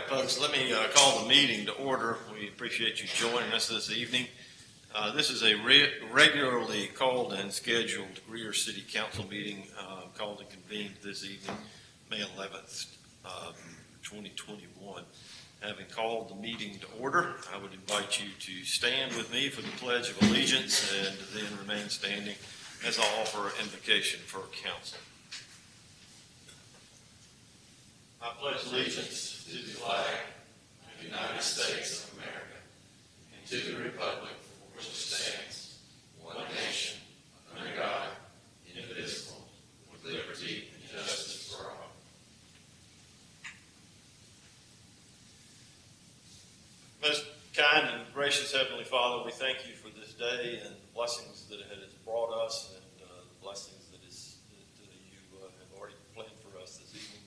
folks, let me call the meeting to order. We appreciate you joining us this evening. This is a regularly called and scheduled Greer City Council meeting called and convened this evening, May 11th, 2021. Having called the meeting to order, I would invite you to stand with me for the Pledge of Allegiance and then remain standing as I offer invocation for council. I pledge allegiance to the flag of the United States of America and to the republic for which it stands, one nation, under God, indivisible, with liberty and justice for all. Most kind and gracious Heavenly Father, we thank you for this day and the blessings that it has brought us and the blessings that you have already planned for us this evening.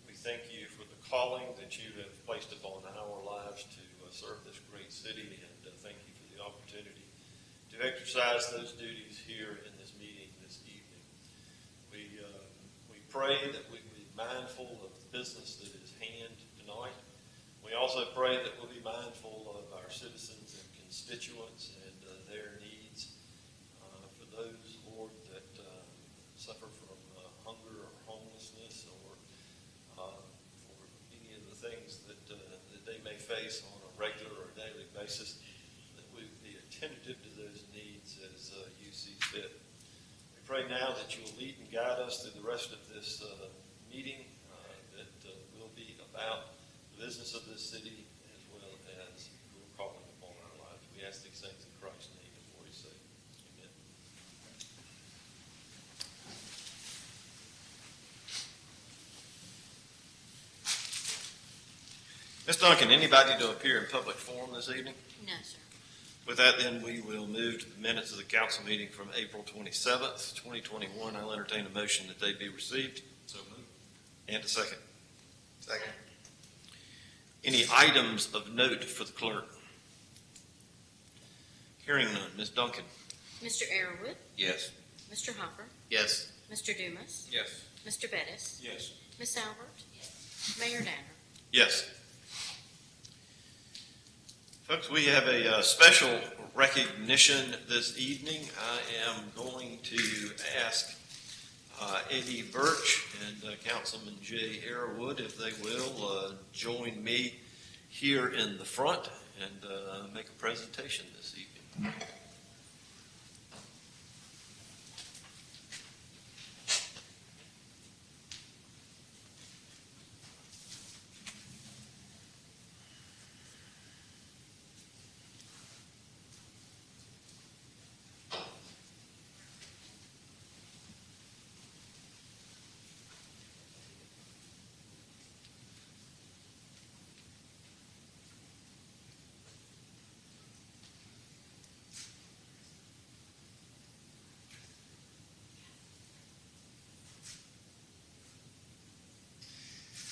We thank you for the calling that you have placed upon our lives to serve this great city, and thank you for the opportunity to exercise those duties here in this meeting this evening. We pray that we be mindful of the business that is hand tonight. We also pray that we'll be mindful of our citizens and constituents and their needs. For those, Lord, that suffer from hunger or homelessness or for any of the things that they may face on a regular or daily basis, that we be attentive to those needs as you see fit. We pray now that you will lead and guide us through the rest of this meeting, that will be about the business of this city as well as your calling upon our lives. We ask these things in Christ's name and for his sake. Amen. Ms. Duncan, anybody to appear in public forum this evening? No, sir. With that, then, we will move to the minutes of the council meeting from April 27th, 2021. I'll entertain a motion that they be received. So moved. And a second. Second. Any items of note for the clerk? Hearing none. Ms. Duncan? Mr. Arrowood? Yes. Mr. Hopper? Yes. Mr. Dumas? Yes. Mr. Bettis? Yes. Miss Albert? Yes. Mayor Danner? Yes. Folks, we have a special recognition this evening. I am going to ask Eddie Birch and Councilman Jay Arrowood, if they will, join me here in the front and make a presentation this evening.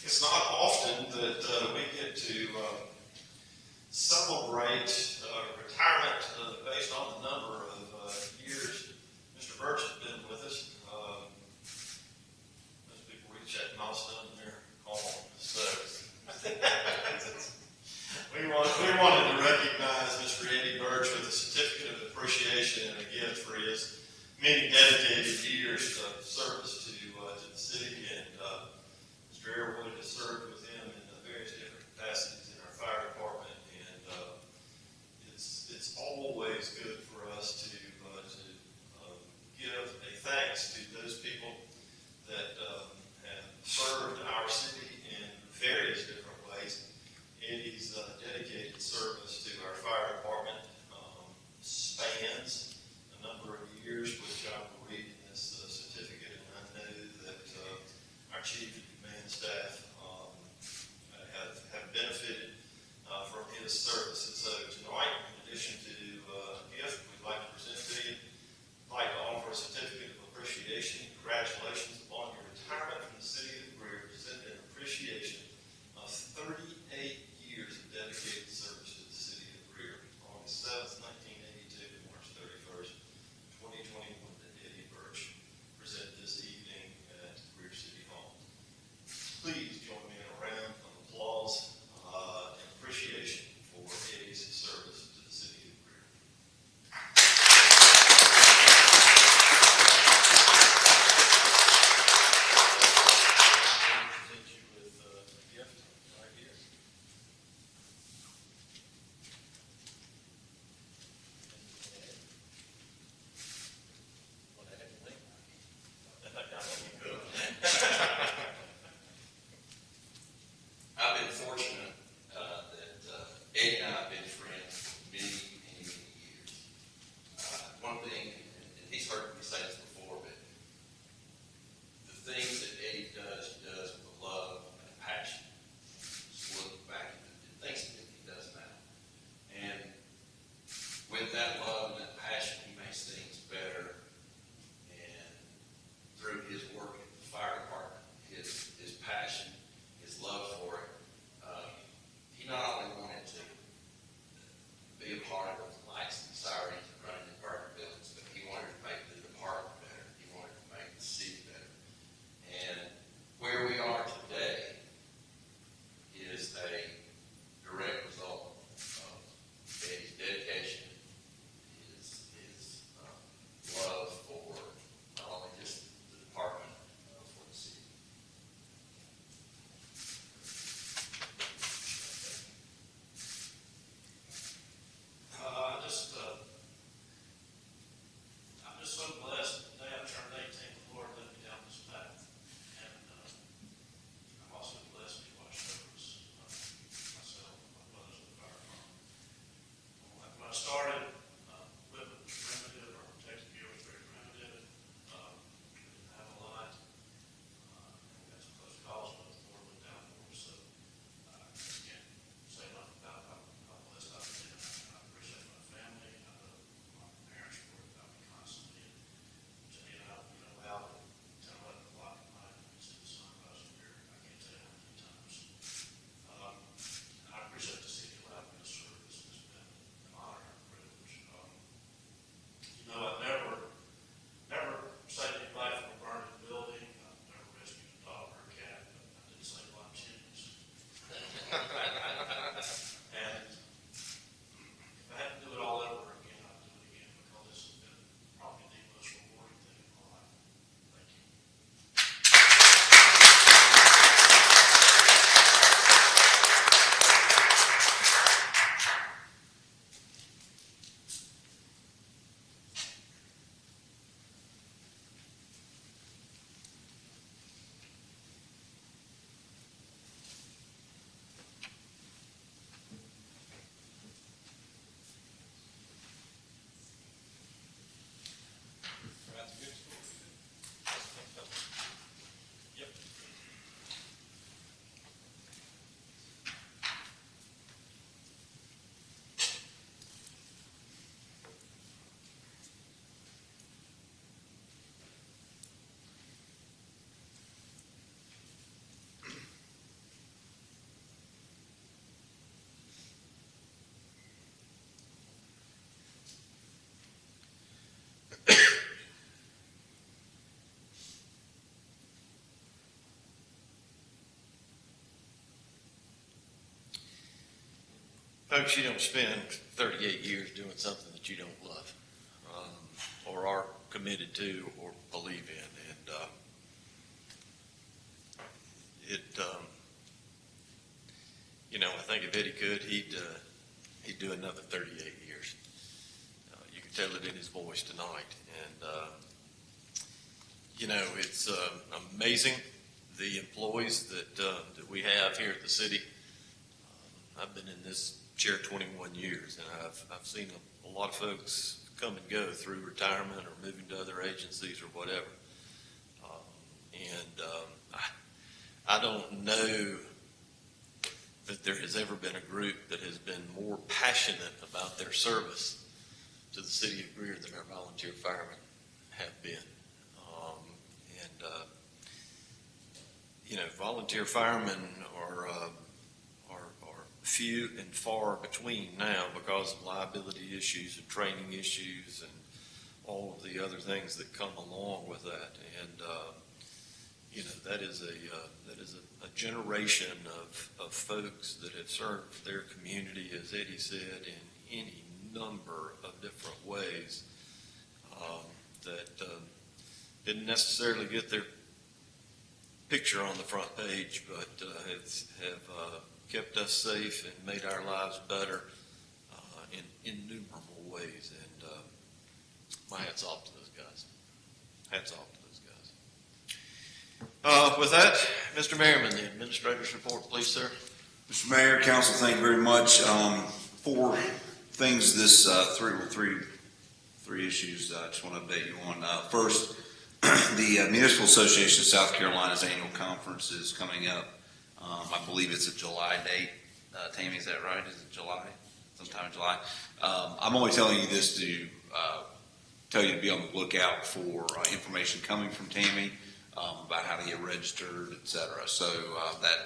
It's not often that we get to celebrate retirement based on the number of years Mr. Birch has been with us. Most people reach that milestone in their call. So we wanted to recognize Mr. Eddie Birch with a certificate of appreciation and a gift for his many dedicated years of service to the city, and Mr. Arrowood has served with him in various different capacities in our fire department, and it's always good for us to give a thanks to those people that have served our city in various different ways. Eddie's dedicated service to our fire department spans a number of years, which I will read in this certificate, and I know that our chief of command staff have benefited from his services. So tonight, in addition to a gift we'd like to present to you, I'd like to offer a certificate of appreciation. Congratulations upon your retirement from the city of Greer. Present an appreciation of 38 years of dedicated service to the city of Greer. August 7th, 1982 to March 31st, 2021, that Eddie Birch presented this evening at Greer City Hall. Please join me in a round of applause Folks, you don't spend 38 years doing something that you don't love, or are committed to or believe in. And I think if Eddie could, he'd do another 38 years. You can tell it in his voice tonight. And, it's amazing the employees that we have here at the city. I've been in this chair 21 years, and I've seen a lot of folks come and go through retirement or moving to other agencies or whatever. I don't know that there has ever been a group that has been more passionate about their service to the city of Greer than our volunteer firemen have been. Volunteer firemen are few and far between now because of liability issues and training issues and all of the other things that come along with that. And that is a generation of folks that have served their community, as Eddie said, in any number of different ways that didn't necessarily get their picture on the front page, but have kept us safe and made our lives better in innumerable ways. And my hat's off to those guys. Hats off to those guys. With that, Mr. Merriman, the administrator's report, please, sir. Mr. Mayor, Council, thank you very much. 4 things this three issues I just want to update you on. First, the Municipal Association of South Carolina's annual conference is coming up. I believe it's a July date. Tammy, is that right? Is it July? Sometime in July. I'm only telling you this to tell you to be on the lookout for information coming from Tammy about how to get registered, etc. So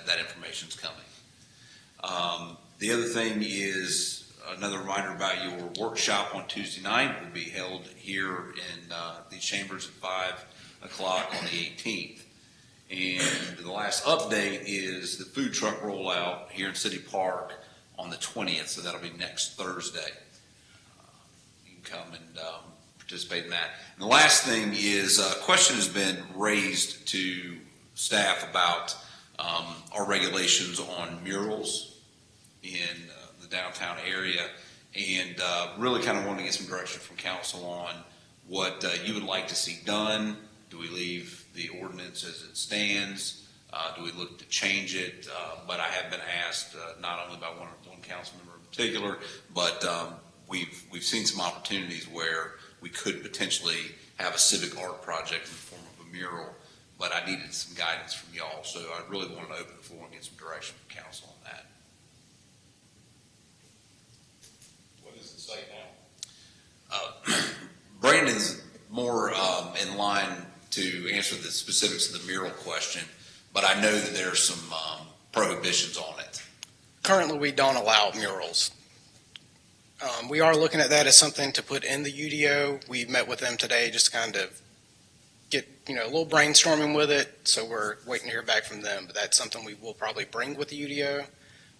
that information's coming. The other thing is another reminder about your workshop on Tuesday night. It will be held here in these chambers at 5 o'clock on the 18th. And the last update is the food truck rollout here in City Park on the 20th, so that'll be next Thursday. You can come and participate in that. And the last thing is a question has been raised to staff about our regulations on murals in the downtown area, and really kind of wanting to get some direction from council on what you would like to see done. Do we leave the ordinance as it stands? Do we look to change it? But I have been asked not only by one council member in particular, but we've seen some opportunities where we could potentially have a civic art project in the form of a mural. But I needed some guidance from y'all, so I really wanted to open the floor and get some direction from council on that. What does it say now? Brandon's more in line to answer the specifics of the mural question, but I know that there are some prohibitions on it. Currently, we don't allow murals. We are looking at that as something to put in the UDO. We met with them today just to kind of get a little brainstorming with it, so we're waiting to hear back from them, but that's something we will probably bring with the UDO.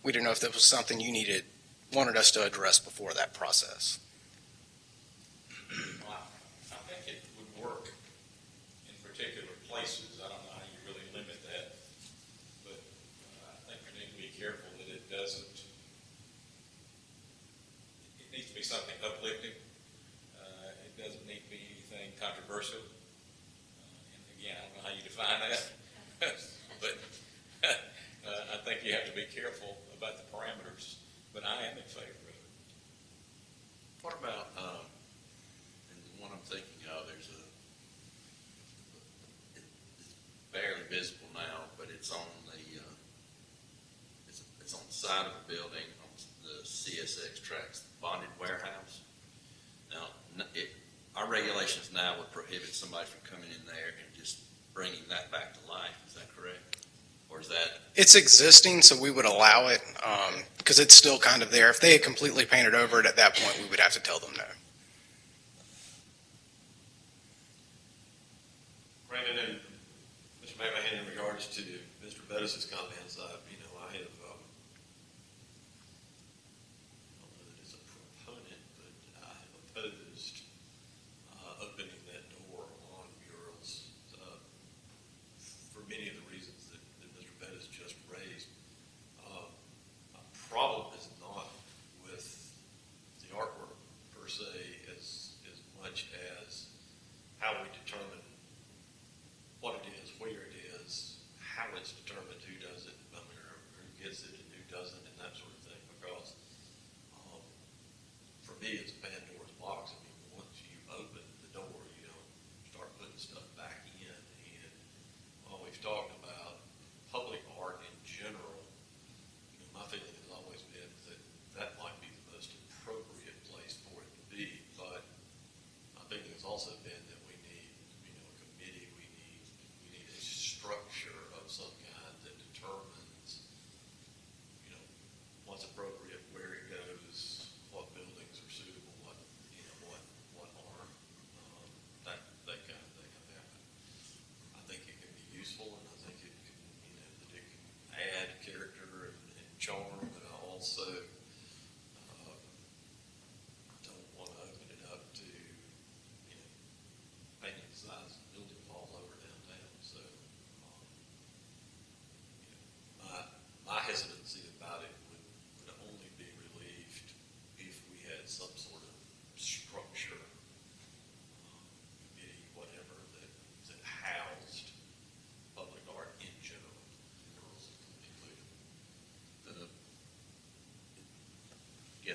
We didn't know if that was something you wanted us to address before that process. Well, I think it would work in particular places. I don't know how you really limit that, but I think we need to be careful that it doesn't. It needs to be something uplifting. It doesn't need to be anything controversial. And again, I don't know how you define that, but I think you have to be careful about the parameters. But I am in favor of it. What about, and the one I'm thinking of, it's barely visible now, but it's on the, it's on the side of the building, on the CSX tracks, the bonded warehouse. Now, our regulations now would prohibit somebody from coming in there and just bringing that back to life. Is that correct? Or is that? It's existing, so we would allow it because it's still kind of there. If they had completely painted over it at that point, we would have to tell them no. Brandon and Mr. McMahon, in regards to Mr. Bettis' comments, I have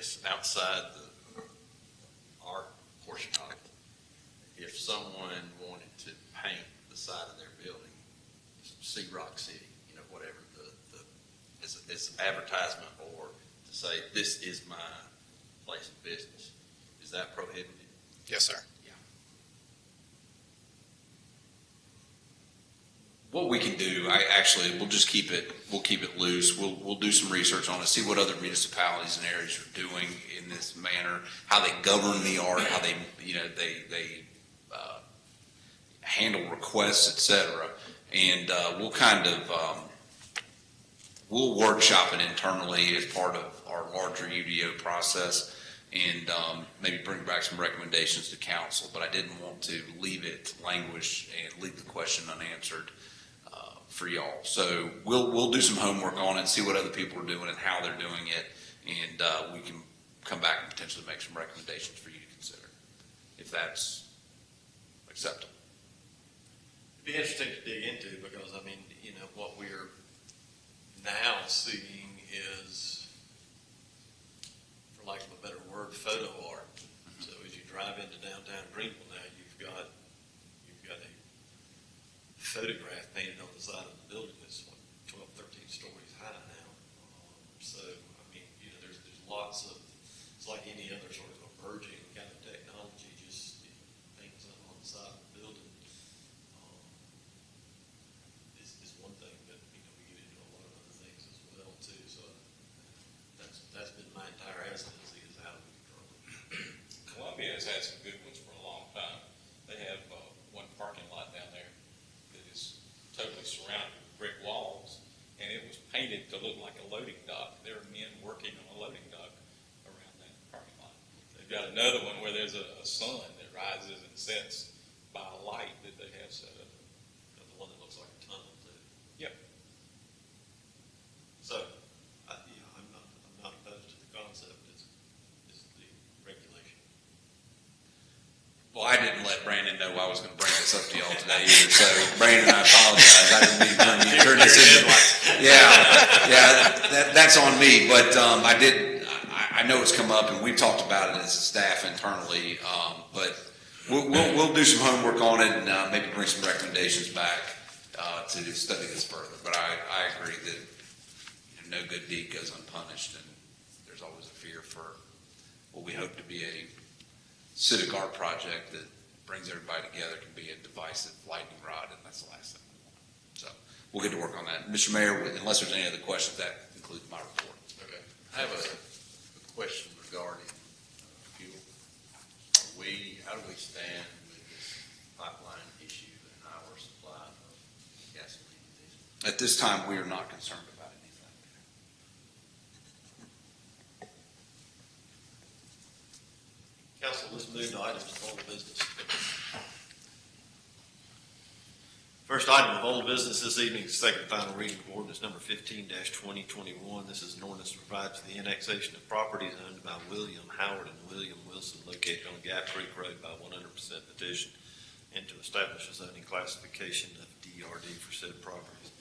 guess, outside the art portion of it, if someone wanted to paint the side of their building, see Rock City, whatever as advertisement, or to say, this is my place of business, is that prohibited? Yes, sir. What we can do, we'll just keep it loose. We'll do some research on it, see what other municipalities and areas are doing in this manner, how they govern the art, how they handle requests, et cetera. And we'll workshop it internally as part of our larger UDO process, and maybe bring back some recommendations to council. But I didn't want to leave it languish and leave the question unanswered for y'all. So we'll do some homework on it, see what other people are doing and how they're doing it, and we can come back and potentially make some recommendations for you to consider, if that's acceptable. It'd be interesting to dig into, because what we're now seeing is, for lack of a better word, photo art. So as you drive into downtown Greenville now, you've got a photograph painted on the side of the building that's 12, 13 stories high now. There's lots of, it's like any other sort of emerging kind of technology, just painting something on the side of the building. Is one thing, but we get into a lot of other things as well too. So that's been my entire hesitancy, is how do we control it. Columbia has had some good ones for a long time. They have one parking lot down there that is totally surrounded with brick walls, and it was painted to look like a loading dock. There are men working on a loading dock around that parking lot. They've got another one where there's a sun that rises and sets by a light that they have set up. The one that looks like a tunnel too. Yep. So, I'm not opposed to the concept. It's the regulation. Well, I didn't let Brandon know I was going to bring this up to y'all today either. So, Brandon, I apologize. I didn't mean to turn this into that's on me. But I know it's come up, and we've talked about it as a staff internally. But we'll do some homework on it, and maybe bring some recommendations back to study this further. But I agree that no good deed goes unpunished, and there's always a fear for what we hope to be a civic art project that brings everybody together can be a divisive lightning rod, and that's the last thing we want. So we'll get to work on that. Mr. Mayor, unless there's any other questions, that concludes my report. Okay. I have a question regarding fuel. How do we stand with this pipeline issue and our supply of gasoline and diesel? At this time, we are not concerned about anything. Council, let's move to items of old business. First item of old business this evening is second and final reading of ordinance number 15-2021. This is an ordinance that provides for the annexation of properties owned by William Howard and William Wilson located on Gap Creek Road by 100% petition, and to establish a zoning classification of DRD for said properties.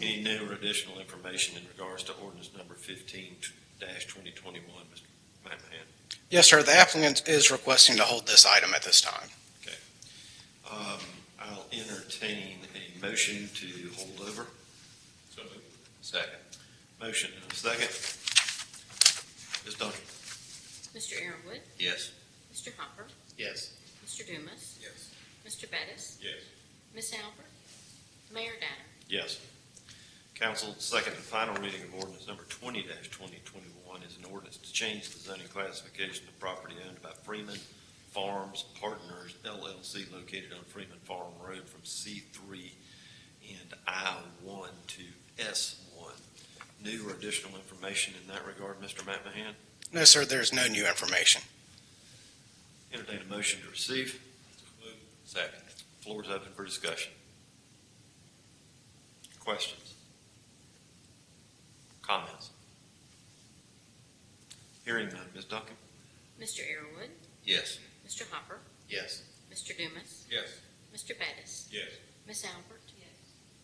Any new or additional information in regards to ordinance number 15-2021, Mr. McMahon? Yes, sir. The applicant is requesting to hold this item at this time. Okay. I'll entertain a motion to hold over. So moved. Second. Motion and a second. Ms. Duncan? Mr. Aaronwood, Yes. Mr. Hopper, Yes. Mr. Dumas, Yes. Mr. Bettis, Yes. Miss Albert, Mayor Danner. Yes. Council, second and final reading of ordinance number 20-2021 is an ordinance to change the zoning classification of property owned by Freeman Farms Partners LLC located on Freeman Farm Road from C3 and I-1 to S1. New or additional information in that regard, Mr. McMahon? No, sir. There's no new information. Entertain a motion to receive. Second. Floor is open for discussion. Questions? Comments? Hearing none. Ms. Duncan? Mr. Aaronwood, Yes. Mr. Hopper, Yes. Mr. Dumas, Yes. Mr. Bettis, Yes. Miss Albert,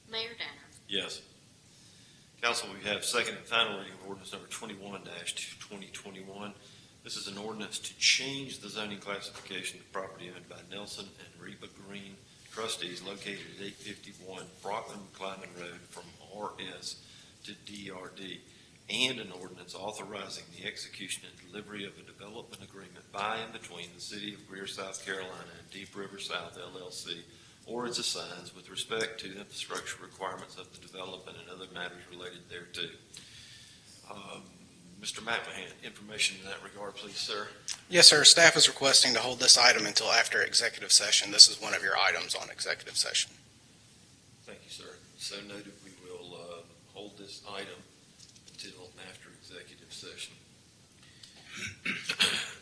Mayor Danner. Yes. Council, we have second and final reading of ordinance number 21-2021. This is an ordinance to change the zoning classification of property owned by Nelson and Reba Green trustees located at 851 Brockman McClyman Road from RS to DRD, and an ordinance authorizing the execution and delivery of a development agreement by and between the City of Greer, South Carolina and Deep River South LLC or its assigns with respect to infrastructure requirements of the development and other matters related thereto. Mr. McMahon, information in that regard, please, sir. Yes, sir. Staff is requesting to hold this item until after executive session. This is one of your items on executive session. Thank you, sir. So noted, we will hold this item until after executive session.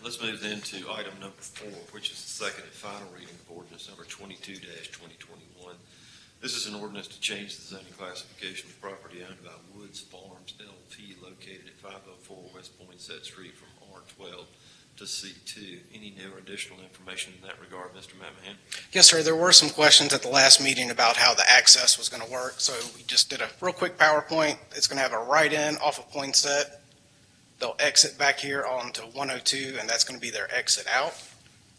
Let's move then to item number 4, which is the second and final reading of ordinance number 22-2021. This is an ordinance to change the zoning classification of property owned by Woods Farms LP located at 504 West Poinsett Street from R12 to C2. Any new or additional information in that regard, Mr. McMahon? Yes, sir. There were some questions at the last meeting about how the access was going to work. So we just did a real quick PowerPoint. It's going to have a right in off of Poinsett. They'll exit back here onto 102, and that's going to be their exit out.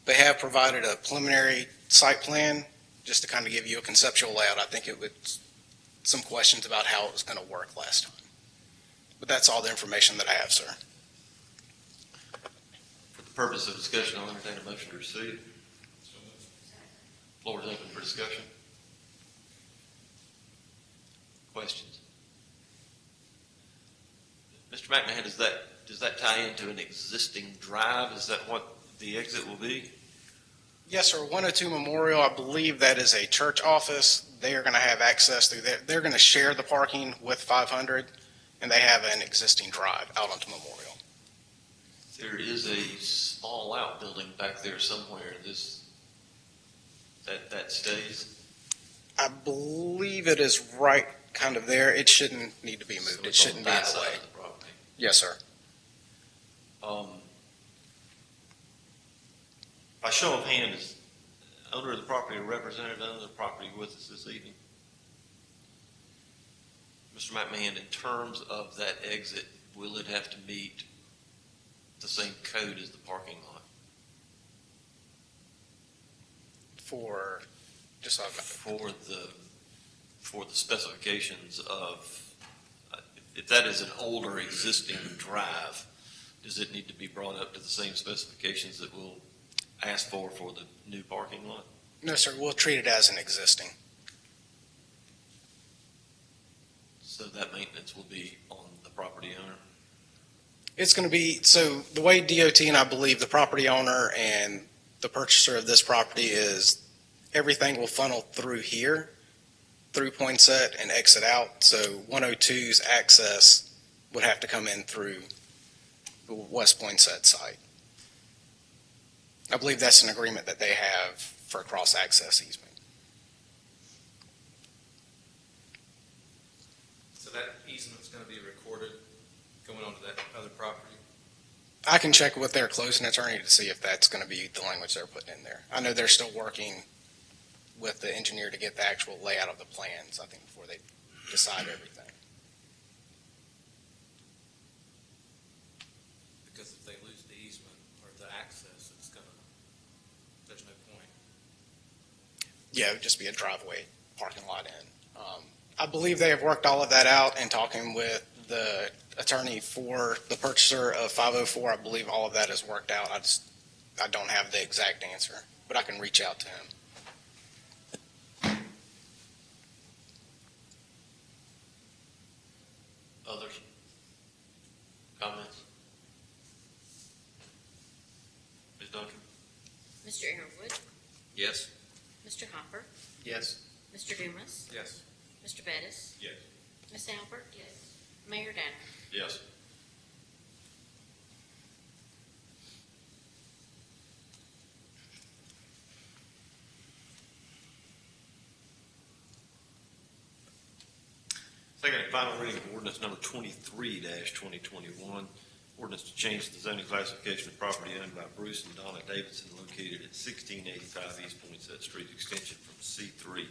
They have provided a preliminary site plan just to kind of give you a conceptual layout. I think it was some questions about how it was going to work last time. But that's all the information that I have, sir. For the purpose of discussion, I'll entertain a motion to receive. Floor is open for discussion. Questions? Mr. McMahon, does that tie into an existing drive? Is that what the exit will be? Yes, sir. 102 Memorial, I believe that is a church office. They are going to have access through there. They're going to share the parking with 500, and they have an existing drive out onto Memorial. There is a small outbuilding back there somewhere. That stays. I believe it is right kind of there. It shouldn't need to be moved. So It it's on shouldn't be in that the side way. of the property. Yes, sir. By show of hand, is owner of the property or representative owner of the property with us this evening? Mr. McMahon, in terms of that exit, will it have to meet the same code as the parking lot? For just so I've got For the specifications of, if that is an older existing drive, does it need to be brought up to the same specifications that we'll ask for the new parking lot? No, sir. We'll treat it as an existing. So that maintenance will be on the property owner? It's going to be, so the way DOT and I believe the property owner and the purchaser of this property is everything will funnel through here, through Poinsett and exit out. So 102's access would have to come in through the West Poinsett site. I believe that's an agreement that they have for a cross-access easement. So that easement's going to be recorded going onto that other property? I can check with their closing attorney to see if that's going to be the language they're putting in there. I know they're still working with the engineer to get the actual layout of the plans, I think, before they decide everything. Because if they lose the easement or the access, there's no point. Yeah, it would just be a driveway parking lot in. I believe they have worked all of that out and talking with the attorney for the purchaser of 504. I believe all of that is worked out. I don't have the exact answer, but I can reach out to him. Others? Comments? Ms. Duncan? Mr. Arrowood, Yes. Mr. Hopper, Yes. Mr. Dumas, Yes. Mr. Bettis, Yes. Ms. Albert, Mayor Danner. Yes. Second and final reading of ordinance number 23-2021. Ordinance to change the zoning classification of property owned by Bruce and Donna Davidson located at 1685 East Poinsett Street, extension from C3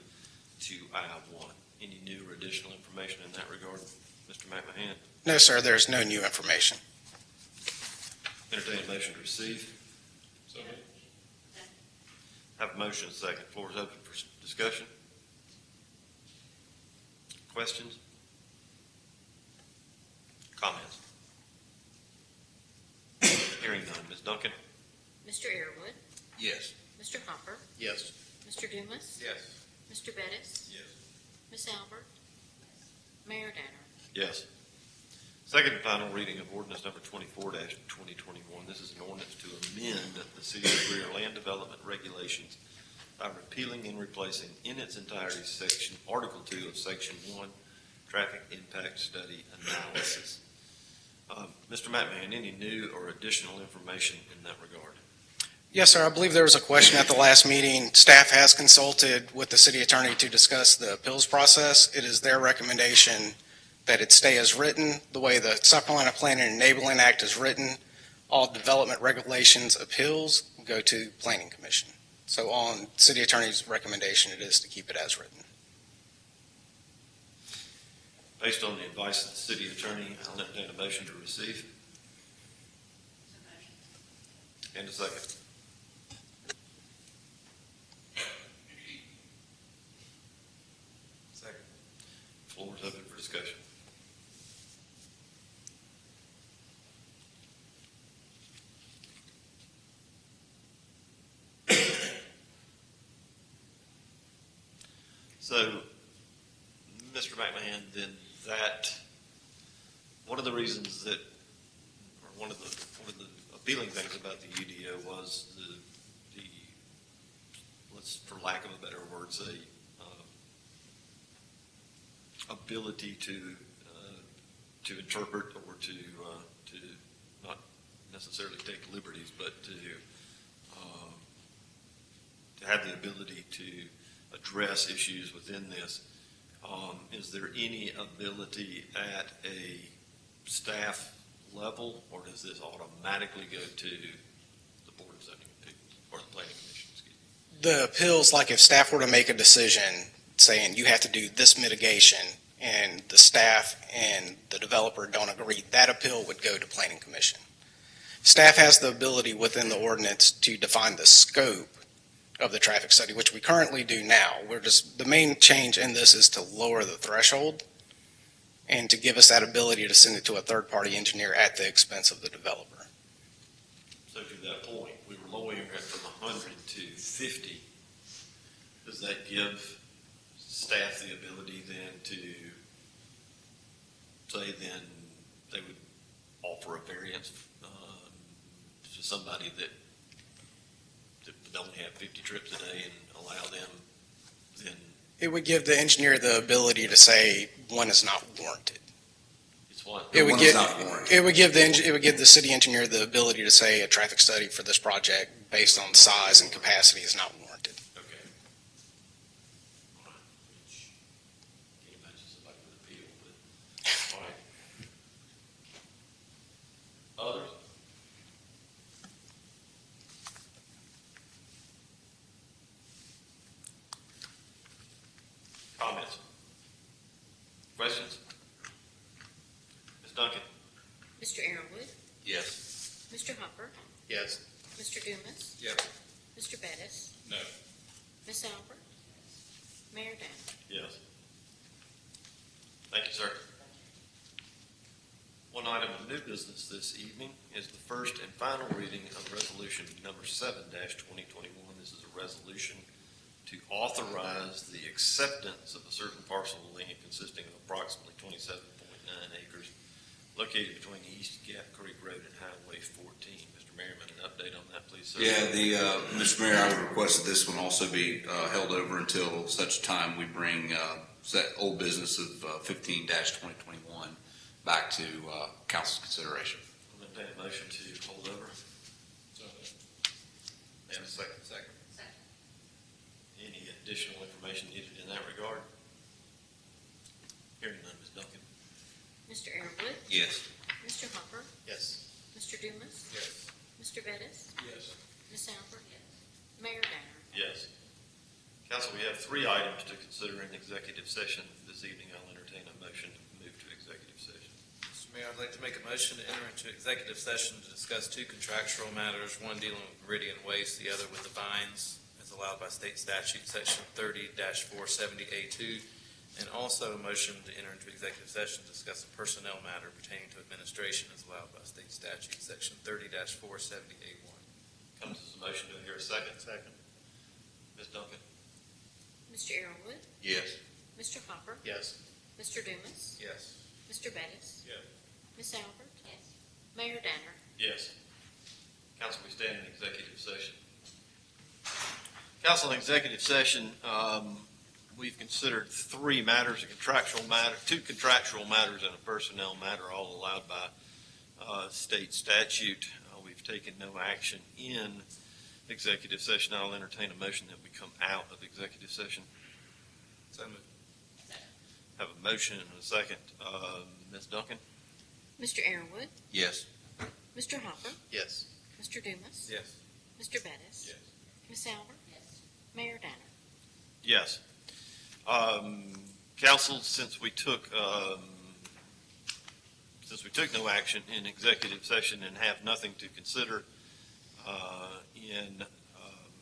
to I-1. Any new or additional information in that regard, Mr. McMahon? No, sir, there's no new information. Entertain a motion to receive. So moved. Have a motion and a second. Floor is open for discussion. Questions? Comments? Hearing none. Ms. Duncan? Mr. Airwood, Yes. Mr. Hopper, Yes. Mr. Dumas, Yes. Mr. Bettis, Yes. Ms. Albert, Mayor Danner. Yes. Second and final reading of ordinance number 24-2021. This is an ordinance to amend the City of Greer Land Development Regulations by repealing and replacing in its entirety Article 2 of Section 1, Traffic Impact Study Analysis. Mr. McMahon, any new or additional information in that regard? Yes, sir. I believe there was a question at the last meeting. Staff has consulted with the city attorney to discuss the appeals process. It is their recommendation that it stay as written, the way the South Carolina Planning and Enabling Act is written. All development regulations appeals go to Planning Commission. So on city attorney's recommendation, it is to keep it as written. Based on the advice of the city attorney, I'll entertain a motion to receive. And a second. Second. Floor is open for discussion. So, Mr. McMahon, then one of the reasons that, or one of the appealing things about the UDO was the let's, for lack of a better word, say, ability to interpret or to not necessarily take liberties, but to have the ability to address issues within this. Is there any ability at a staff level, or does this automatically go to the Board of Zoning Appeals or the Planning Commission? Excuse me. The appeals, like if staff were to make a decision saying you have to do this mitigation and the staff and the developer don't agree, that appeal would go to Planning Commission. Staff has the ability within the ordinance to define the scope of the traffic study, which we currently do now. The main change in this is to lower the threshold and to give us that ability to send it to a third-party engineer at the expense of the developer. So to that point, we were lowering it from 100 to 50. Does that give staff the ability then to say then they would offer a variance to somebody that would only have 50 trips a day and allow them then? It would give the engineer the ability to say one is not warranted. It's what? It would One give is not warranted. it would give the city engineer the ability to say a traffic study for this project based on size and capacity is not warranted. Okay. All right. Which, can't imagine somebody would appeal, but, all right. Others? Comments? Questions? Ms. Duncan? Mr. Airwood, Yes. Mr. Hopper, Yes. Mr. Dumas, Yes. Mr. Bettis, No. Ms. Albert, Mayor Danner. Yes. Thank you, sir. One item of new business this evening is the first and final reading of resolution number 7-2021. This is a resolution to authorize the acceptance of a certain parcel of land consisting of approximately 27.9 acres located between East Gap Creek Road and Highway 14. Mr. Merriman, an update on that, please, sir. Yeah, Mr. Mayor, I would request that this one also be held over until such time we bring that old business of 15-2021 back to council's consideration. I'll entertain a motion to hold over. So moved. And a second. Any additional information needed in that regard? Hearing none, Ms. Duncan. Mr. Airwood, Yes. Mr. Hopper, Yes. Mr. Dumas, Yes. Mr. Bettis, Yes. Ms. Albert, Mayor Danner. Yes. Council, we have 3 items to consider in executive session this evening. I'll entertain a motion to move to executive session. Mr. Mayor, I'd like to make a motion to enter into executive session to discuss two contractual matters, one dealing with Meridian Waste, the other with the Vines, as allowed by state statute, section 30-470A2, and also a motion to enter into executive session to discuss a personnel matter pertaining to administration as allowed by state statute, section 30-470A1. Comes as a motion. Do I hear a second? Second. Ms. Duncan? Mr. Arrowood, Yes. Mr. Hopper, Yes. Mr. Dumas, Yes. Mr. Bettis, Yes. Ms. Albert, Mayor Danner. Yes. Council, we stand in executive session. Council, in executive session, we've considered three matters, two contractual matters and a personnel matter, all allowed by state statute. We've taken no action in executive session. I'll entertain a motion that we come out of executive session. So moved. Have a motion and a second. Ms. Duncan? Mr. Arrowood, Yes. Mr. Hopper, Yes. Mr. Dumas, Yes. Mr. Bettis, Yes. Ms. Albert, Mayor Danner. Yes. Council, since we took no action in executive session and have nothing to consider in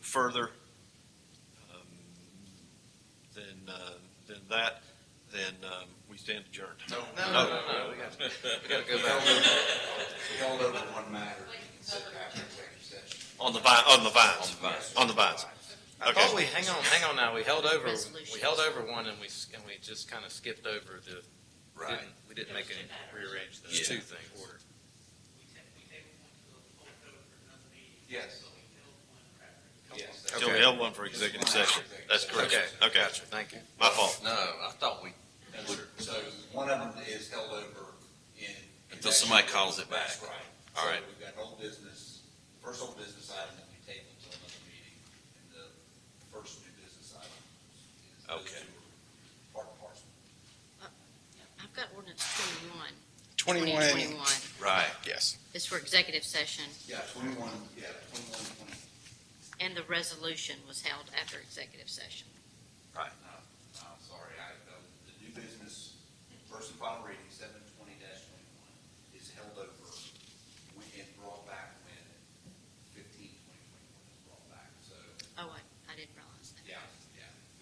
further then we stand adjourned. No. We got to go We back. held over one matter to consider after executive session. On the vines. On the vines. I Okay. thought hang on now. We held over Resolutions. one and we just kind of skipped over Right. we didn't make any rearrange those Yeah. two things. Order. Yes. Yes. So we held one for executive session. That's correct. Okay. Okay. Gotcha. Thank you. My fault. No, I thought we would, So one of them is held over in. until somebody calls it back. That's right. All right. So we've got an old business, first old business item that we tabled until another meeting, and the first new business item is. those Okay. two are part and parcel. I've got ordinance 21. 21, Right. yes. It's for executive session, Yeah, 21, 20. and the resolution was held after executive session. No, sorry, the new business, first and final reading, 720-21, is held over when it brought back when 15-2021 is brought back, so, Oh, I didn't realize that. yeah,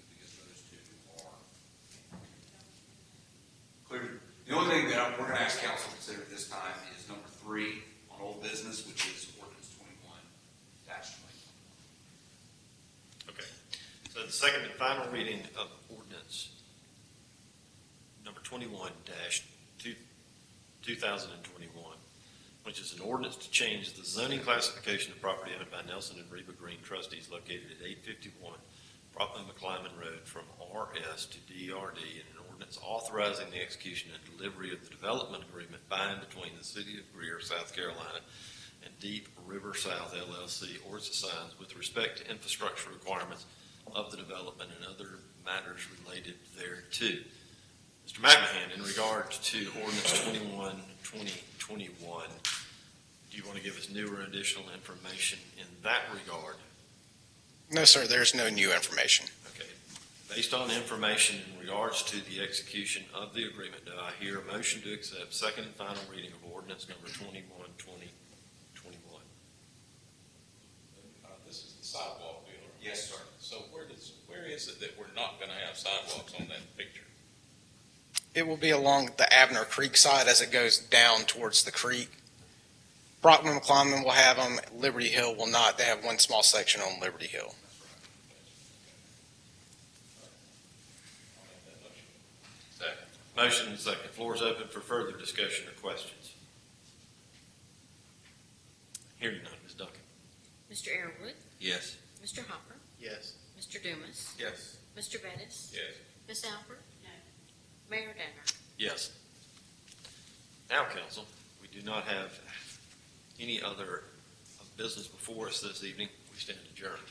because those two are clear. The only thing that we're gonna ask council to consider this time is number 3 on old business, which is ordinance 21-2021. Okay. So the second and final reading of ordinance number 21-2021, which is an ordinance to change the zoning classification of property owned by Nelson and Reba Green trustees located at 851 Brockman McClyman Road from RS to DRD, and an ordinance authorizing the execution and delivery of the development agreement by and between the city of Greer, South Carolina, and Deep River South LLC or its assigns with respect to infrastructure requirements of the development and other matters related thereto. Mr. McMahon, in regard to ordinance 21-2021, do you want to give us new or additional information in that regard? No, sir, there's no new information. Okay. Based on information in regards to the execution of the agreement, do I hear a motion to accept second and final reading of ordinance number 21-2021? This is the sidewalk deal. Yes, sir. So where is it that we're not gonna have sidewalks on that picture? It will be along the Abner Creek side as it goes down towards the creek. Brockman McClyman will have them. Liberty Hill will not. They have one small section on Liberty Hill. Second. Motion and second. Floor is open for further discussion or questions. Hearing none. Ms. Duncan. Mr. Arrowood, Yes. Mr. Hopper, Yes. Mr. Dumas, Yes. Mr. Bettis, Yes. Ms. Albert, Mayor Danner. Yes. Now, council, we do not have any other business before us this evening. We stand adjourned.